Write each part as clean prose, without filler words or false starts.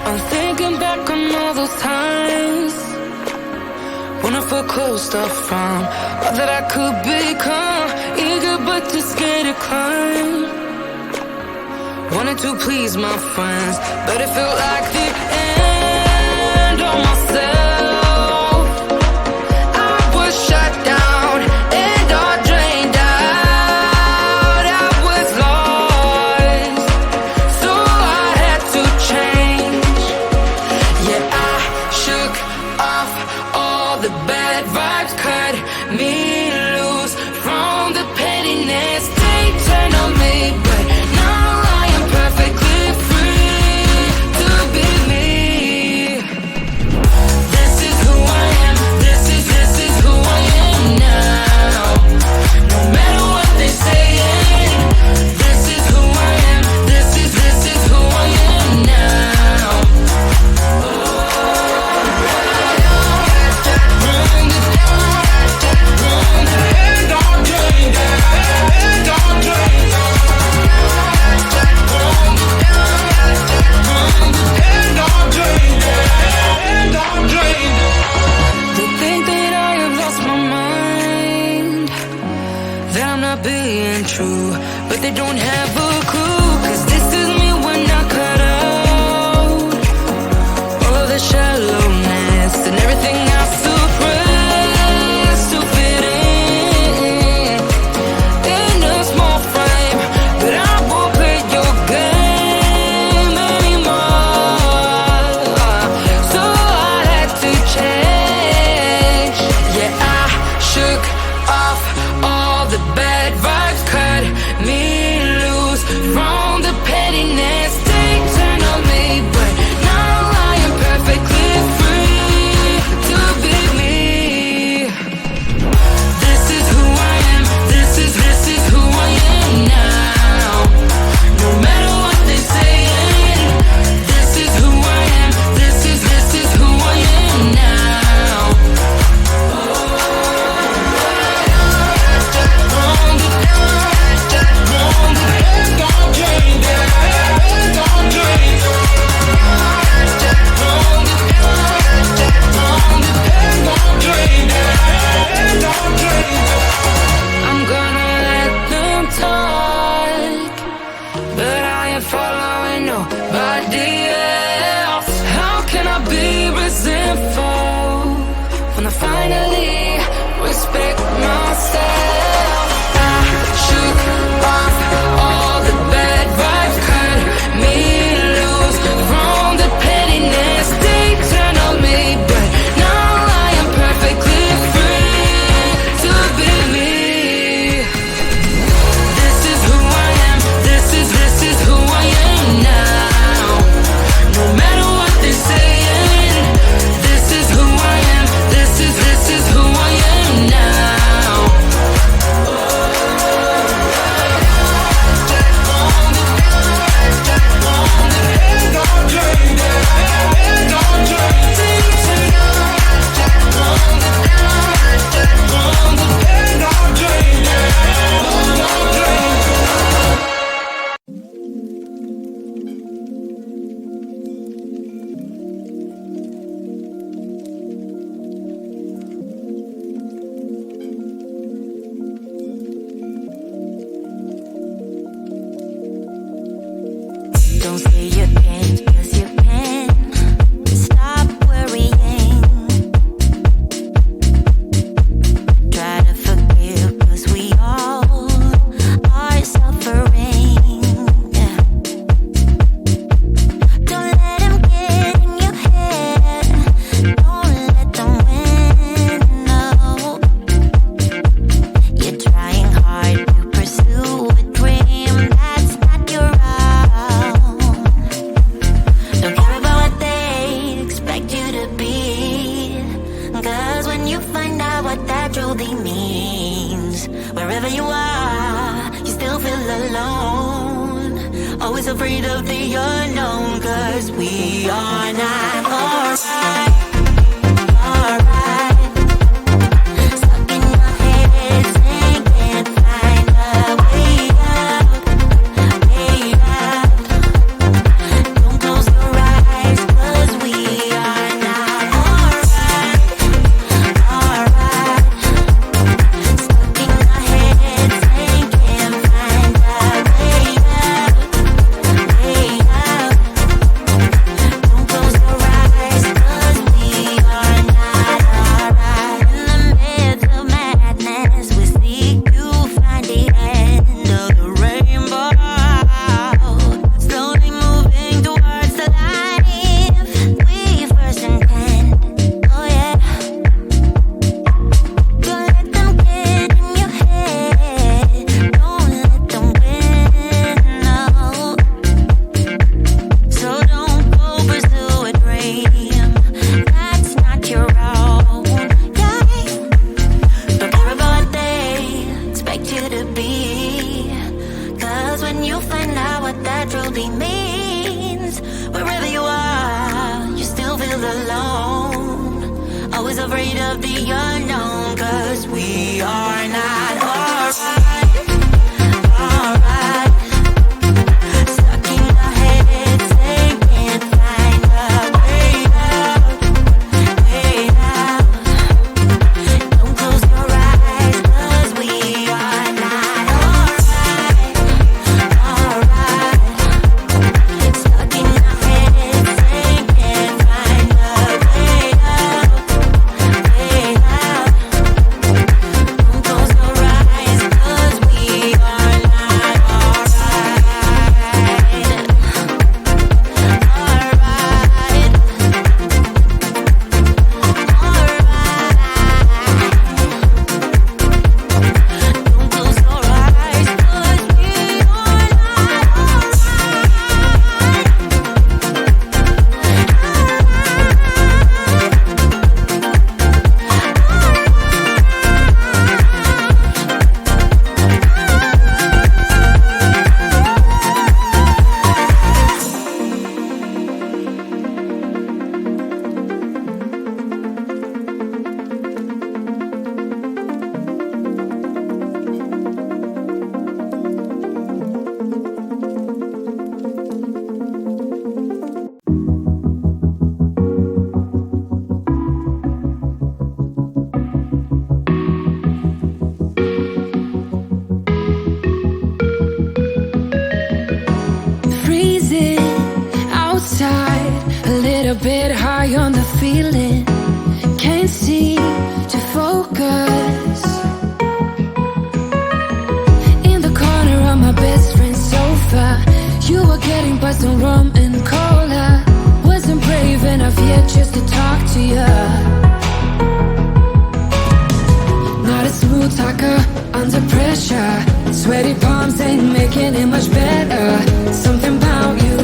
I'm thinking back on all those times when I felt closed off from all that I could become. Eager but too scared to climb. Wanted to please my friends, but it felt like the end of myself. I was shut down and all drained out. I was lost, so I had to change. Yeah, I shook off all the bad vibes, cut me loose from the pettiness. They turned on me, but now I am perfectly free to be me. This is who I am. This is who I am now. No matter what they say, this is who I am. This is who I am now. They think that I have lost my mind, that I'm not being true, but they don't have a clue. 'Cause this is me when I cut out all of the shallowness and everything I suppress to fit in a small frame. But I won't play your game anymore, so I had to change. Yeah, I shook off all the bad vibes, cut me loose from the pettiness. They turn on me, but now I am perfectly free to be me. This is who I am. This is who I am now. No matter what they say, this is who I am. This is who I am now. I'm gonna let them talk, but I ain't following nobody else. How can I be resentful when I finally respect myself? I shook off all the bad vibes, cut me loose from the pettiness. They turn on me, but now I am perfectly free to be me. This is who I am. This is who I am now. No matter what they say, this is who I am. This is who I am now. Don't say you can't, 'cause you can. Stop worrying. Try to forgive, 'cause we all are suffering. Don't let them get in your head. Don't let them win, no. You're trying hard to pursue a dream that's not your own. Don't care about what they expect you to be, 'cause when you find out what that truly means, wherever you are, you still feel alone. Always afraid of the unknown, 'cause we are not alright. Alright. Stuck in your head, saying can't find a way out. Way out. Don't close your eyes, afraid of the unknown, 'cause we are not alright. Alright. Stuck in our heads and can't find a way out. Way out. Don't close your eyes, 'cause we are not alright. Alright. Stuck in our heads and can't find a way out. Way out. Don't close your eyes, 'cause we are not alright. Alright. Don't close your eyes, 'cause we are freezing outside, a little bit high on the feeling. Can't seem to focus. In the corner of my best friend's sofa, you were getting by some rum and cola. Wasn't brave enough yet just to talk to you. Not a smooth talker under pressure. Sweaty palms ain't making it much better. Something about you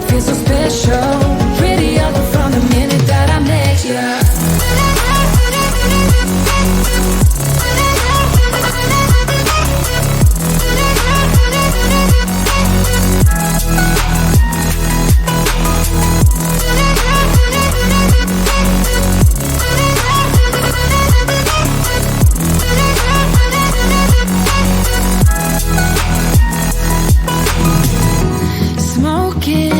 feels so special. Pretty other from the minute that I met you. Smoking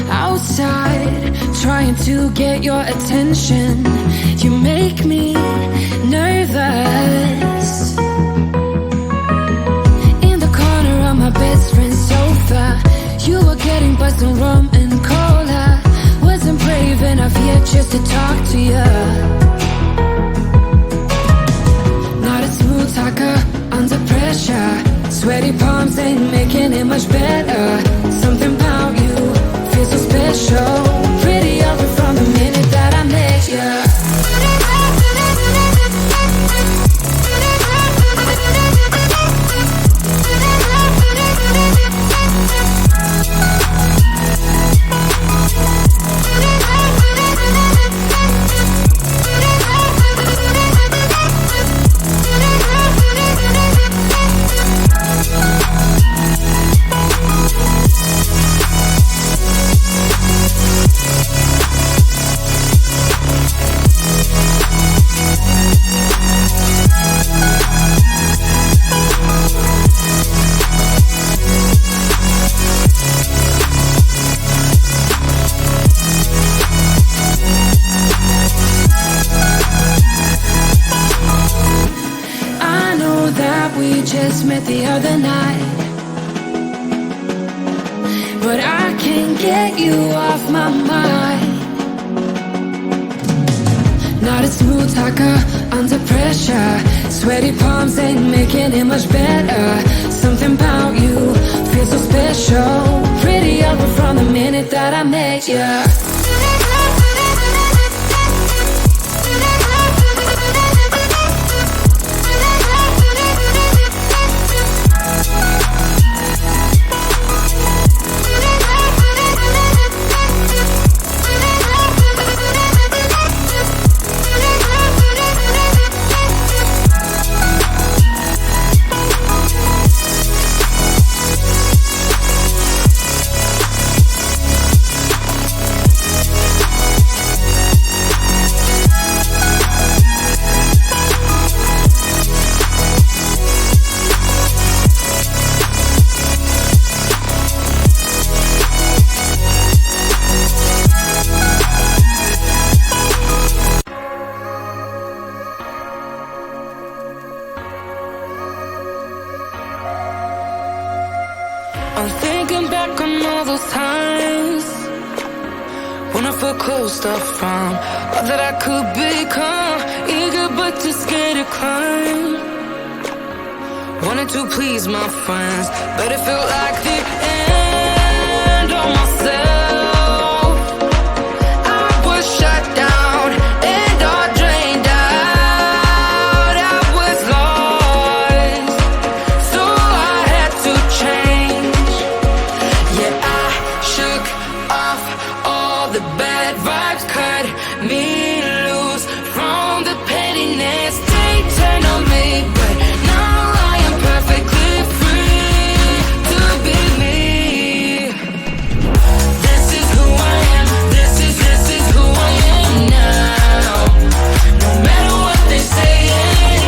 outside, trying to get your attention. You make me nervous. In the corner of my best friend's sofa, you were getting by some rum and cola. Wasn't brave enough yet just to talk to you. Not a smooth talker under pressure. Sweaty palms ain't making it much better. Something about you feels so special. Pretty other from the minute that I met you. Just met the other night, but I can't get you off my mind. Not a smooth talker under pressure. Sweaty palms ain't making it much better. Something about you feels so special. Pretty other from the minute that I met you. close stuff from all that I could become. Eager but too scared to climb. Wanted to please my friends, but it felt like the end of myself. I was shut down and all drained out. I was lost, so I had to change. Yeah, I shook off all the bad vibes, cut me loose from the pettiness they turned on me. But now I am perfectly free to be me. This is who I am. This is who I am now. No matter what they're saying,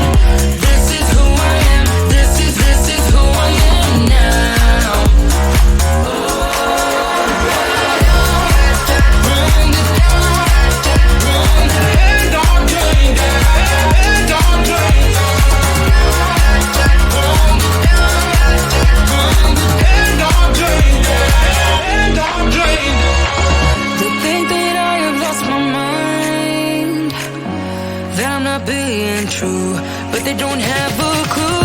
this is who I am. This is who I am now. They think that I have lost my mind, that I'm not being true, but they don't have a clue.